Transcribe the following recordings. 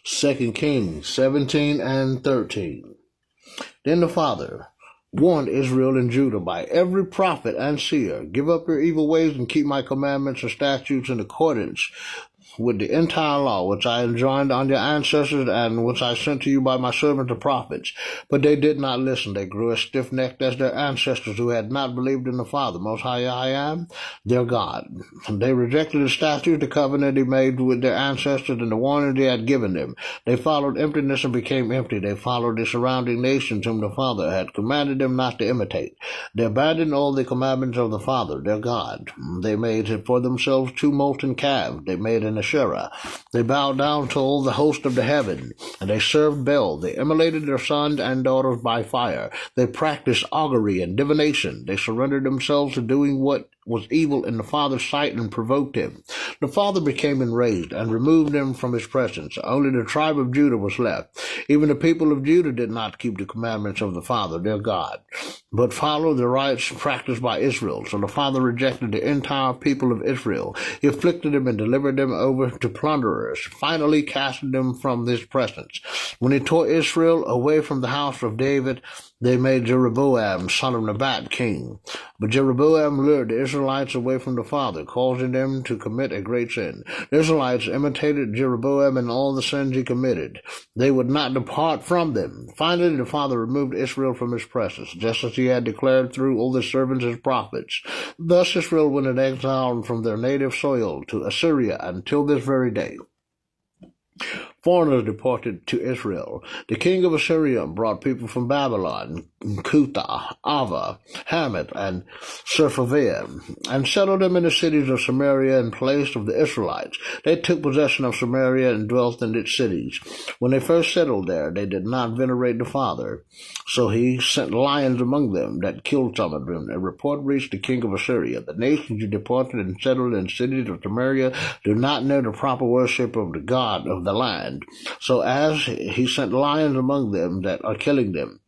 2 Kings 17 and 13. Then the Father warned Israel and Judah by every prophet and seer, give up your evil ways and keep my commandments and statutes in accordance with the entire law which I enjoined on your ancestors and which I sent to you by my servants the prophets. But they did not listen. They grew as stiff-necked as their ancestors who had not believed in the Father, Most High I Am, their God. They rejected the statute, the covenant he made with their ancestors, and the warning he had given them. They followed emptiness and became empty. They followed the surrounding nations whom the Father had commanded them not to imitate. They abandoned all the commandments of the Father, their God. They made for themselves two molten calves. They made an Asherah. They bowed down to all the host of the heaven, and they served Baal. They immolated their sons and daughters by fire. They practiced augury and divination. They surrendered themselves to doing what was evil in the Father's sight and provoked him. The Father became enraged and removed them from his presence. Only the tribe of Judah was left. Even the people of Judah did not keep the commandments of the Father, their God, but followed the rites practiced by Israel. So the Father rejected the entire people of Israel. He afflicted them and delivered them over to plunderers, finally casting them from his presence. When he tore Israel away from the house of David, they made Jeroboam, son of Nebat, king. But Jeroboam lured the Israelites away from the Father, causing them to commit a great sin. The Israelites imitated Jeroboam in all the sins he committed. They would not depart from them. Finally, the Father removed Israel from his presence, just as he had declared through all the servants as prophets. Thus Israel went in exile from their native soil to Assyria until this very day. Foreigners deported to Israel. The king of Assyria brought people from Babylon, Cutha, Ava, Hamath, and Sepharvaim, and settled them in the cities of Samaria in place of the Israelites. They took possession of Samaria and dwelt in its cities. When they first settled there, they did not venerate the Father. So he sent lions among them that killed some of them. A report reached the king of Assyria. The nations you deported and settled in cities of Samaria do not know the proper worship of the God of the land. So as he sent lions among them that are killing them,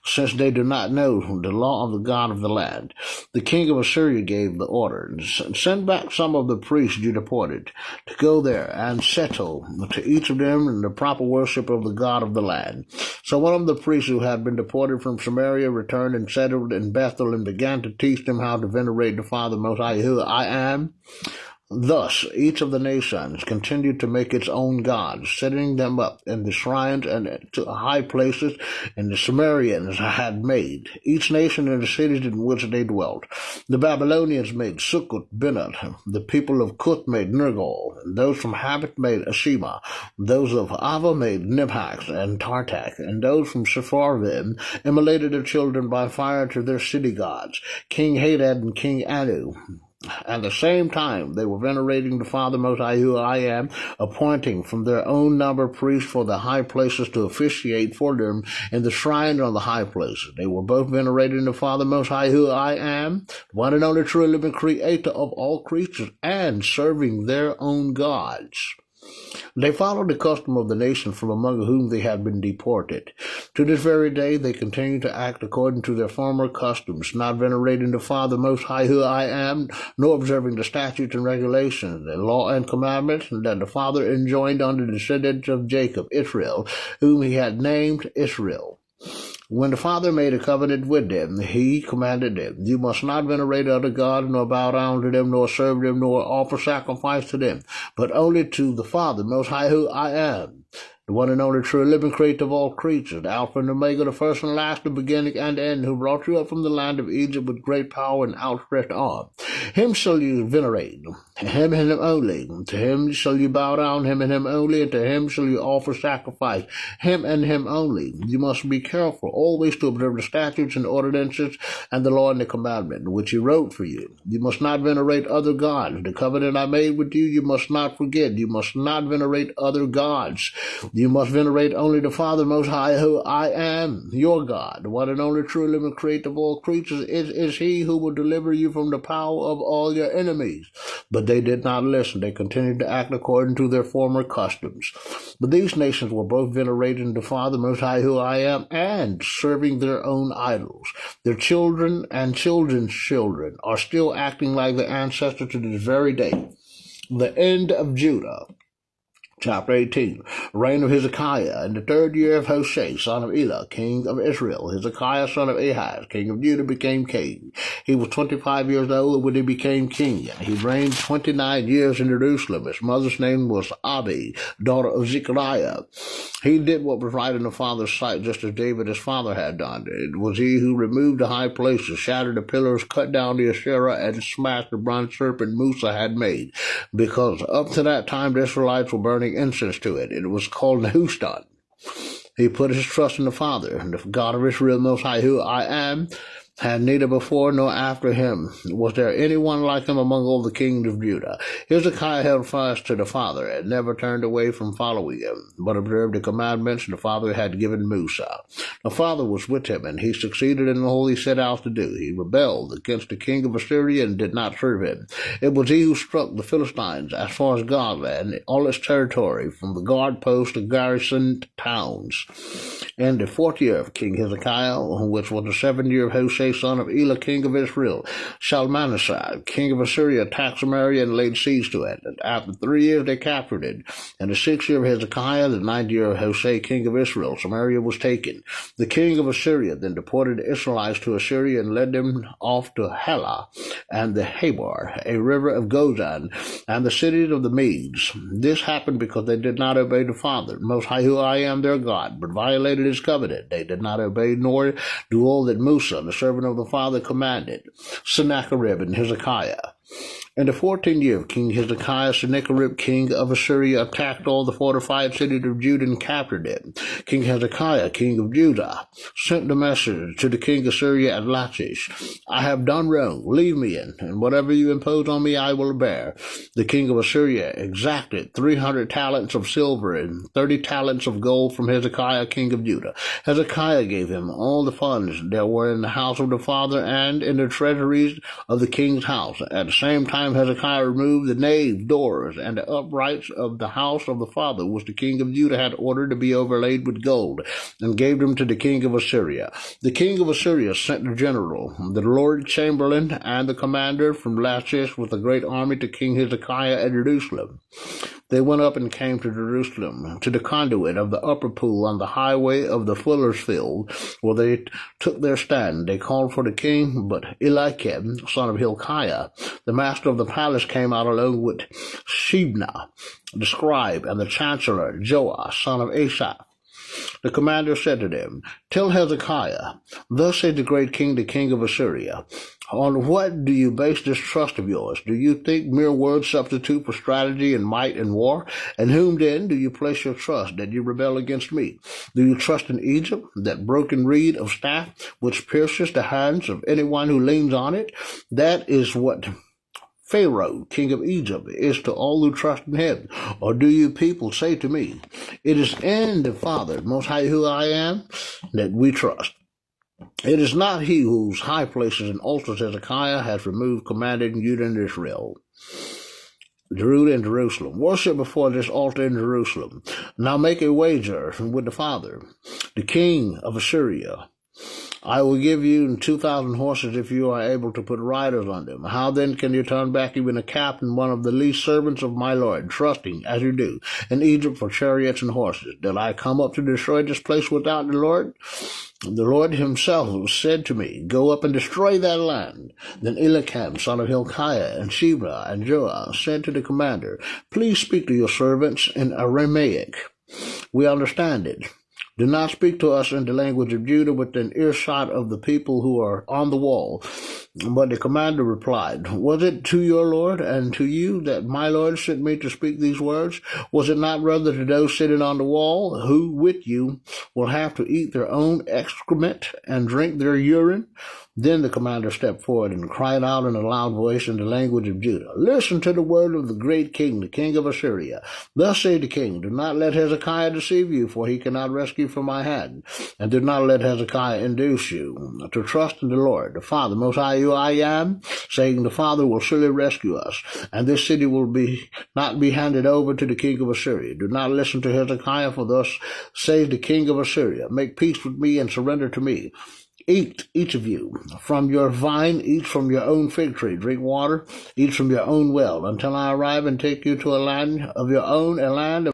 since they do not know the law of the God of the land. The king of Assyria gave the order, send back some of the priests you deported to go there and settle to each of them in the proper worship of the God of the land. So one of the priests who had been deported from Samaria returned and settled in Bethel and began to teach them how to venerate the Father Most High, who I am. Thus, each of the nations continued to make its own gods, setting them up in the shrines and to high places and the Sumerians had made, each nation in the cities in which they dwelt. The Babylonians made Sukkot-Benoth, the people of Cuth made Nergal, and those from Hamath made Ashima, those of Ava made Nibhax and Tartak, and those from Sepharvaim immolated their children by fire to their city gods, King Hadad and King Anu. At the same time, they were venerating the Father Most High, who I am, appointing from their own number priests for the high places to officiate for them in the shrine on the high places. They were both venerating the Father Most High, who I am, one and only true living creator of all creatures, and serving their own gods. They followed the custom of the nation from among whom they had been deported. To this very day they continue to act according to their former customs, not venerating the Father Most High, who I am, nor observing the statutes and regulations, the law and commandments that the Father enjoined on the descendants of Jacob, Israel, whom he had named Israel. When the Father made a covenant with them, he commanded them, you must not venerate other gods, nor bow down to them, nor serve them, nor offer sacrifice to them, but only to the Father Most High, who I am, the one and only true living creator of all creatures, the Alpha and Omega, the first and last, the beginning and end, who brought you up from the land of Egypt with great power and outstretched arm. Him shall you venerate, him and him only. To him shall you bow down, him and him only, and to him shall you offer sacrifice, him and him only. You must be careful always to observe the statutes and ordinances and the law and the commandment, which he wrote for you. You must not venerate other gods. The covenant I made with you, you must not forget. You must not venerate other gods. You must venerate only the Father Most High, who I am, your God, the one and only true living creator of all creatures. It is he who will deliver you from the power of all your enemies. But they did not listen. They continued to act according to their former customs. But these nations were both venerating the Father Most High, who I am, and serving their own idols. Their children and children's children are still acting like their ancestors to this very day. The end of Judah. Chapter 18. Reign of Hezekiah. In the 3rd year of Hoshea, son of Elah, king of Israel, Hezekiah, son of Ahaz, king of Judah, became king. He was 25 years old when he became king. He reigned 29 years in Jerusalem. His mother's name was Abi, daughter of Zechariah. He did what was right in the father's sight, just as David his father had done. It was he who removed the high places, shattered the pillars, cut down the Asherah, and smashed the bronze serpent Musa had made, because up to that time the Israelites were burning incense to it. It was called Nehushtan. He put his trust in the Father, and the God of Israel Most High, who I am, had neither before nor after him was there anyone like him among all the kings of Judah. Hezekiah held fast to the Father and never turned away from following him, but observed the commandments the Father had given Musa. The Father was with him, and he succeeded in all he set out to do. He rebelled against the king of Assyria and did not serve him. It was he who struck the Philistines as far as Gaza and all its territory, from the guard post to garrisoned towns. In the 4th year of King Hezekiah, which was the 7th year of Hoshea, son of Elah, king of Israel, Shalmaneser, king of Assyria, attacked Samaria and laid siege to it. And after 3 years they captured it. In the 6th year of Hezekiah, the 9th year of Hoshea, king of Israel, Samaria was taken. The king of Assyria then deported the Israelites to Assyria and led them off to Helah and the Habor, a river of Gozan, and the cities of the Medes. This happened because they did not obey the Father, Most High, who I am their God, but violated his covenant. They did not obey nor do all that Musa, the servant of the Father, commanded. Sennacherib and Hezekiah. In the 14th year of King Hezekiah, Sennacherib, king of Assyria, attacked all the fortified cities of Judah and captured it. King Hezekiah, king of Judah, sent the message to the king of Syria at Lachish, I have done wrong, leave me in, and whatever you impose on me I will bear. The king of Assyria exacted 300 talents of silver and 30 talents of gold from Hezekiah, king of Judah. Hezekiah gave him all the funds that were in the house of the Father and in the treasuries of the king's house. At the same time Hezekiah removed the nave doors and the uprights of the house of the Father, which the king of Judah had ordered to be overlaid with gold, and gave them to the king of Assyria. The king of Assyria sent the general, the Lord Chamberlain, and the commander from Lachish with a great army to King Hezekiah at Jerusalem. They went up and came to Jerusalem, to the conduit of the upper pool on the highway of the fuller's field, where they took their stand. They called for the king, but Eliakim, son of Hilkiah, the master of the palace, came out along with Shebna, the scribe, and the chancellor, Joash, son of Asaph. The commander said to them, Tell Hezekiah, thus said the great king, the king of Assyria, on what do you base this trust of yours? Do you think mere words substitute for strategy and might in war? In whom then do you place your trust, that you rebel against me? Do you trust in Egypt, that broken reed of staff, which pierces the hands of anyone who leans on it? That is what Pharaoh, king of Egypt, is to all who trust in him. Or do you people say to me, It is in the Father, Most High, who I am, that we trust? It is not he whose high places and altars Hezekiah has removed, commanded Judah and Israel. Judah and Jerusalem. Worship before this altar in Jerusalem. Now make a wager with the Father, the king of Assyria. I will give you 2,000 horses if you are able to put riders on them. How then can you turn back even a captain, one of the least servants of my Lord, trusting, as you do, in Egypt for chariots and horses? Did I come up to destroy this place without the Lord? The Lord himself said to me, Go up and destroy that land. Then Eliakim, son of Hilkiah, and Shebna, and Joash said to the commander, Please speak to your servants in Aramaic. We understand it. Do not speak to us in the language of Judah within earshot of the people who are on the wall. But the commander replied, Was it to your Lord and to you that my Lord sent me to speak these words? Was it not rather to those sitting on the wall, who with you will have to eat their own excrement and drink their urine? Then the commander stepped forward and cried out in a loud voice in the language of Judah, Listen to the word of the great king, the king of Assyria. Thus said the king, Do not let Hezekiah deceive you, for he cannot rescue from my hand. And do not let Hezekiah induce you to trust in the Lord, the Father, Most High, who I am, saying, The Father will surely rescue us, and this city will not be handed over to the king of Assyria. Do not listen to Hezekiah, for thus says the king of Assyria, Make peace with me and surrender to me. Eat, each of you, from your vine, eat from your own fig tree, drink water, eat from your own well, until I arrive and take you to a land of your own, a land of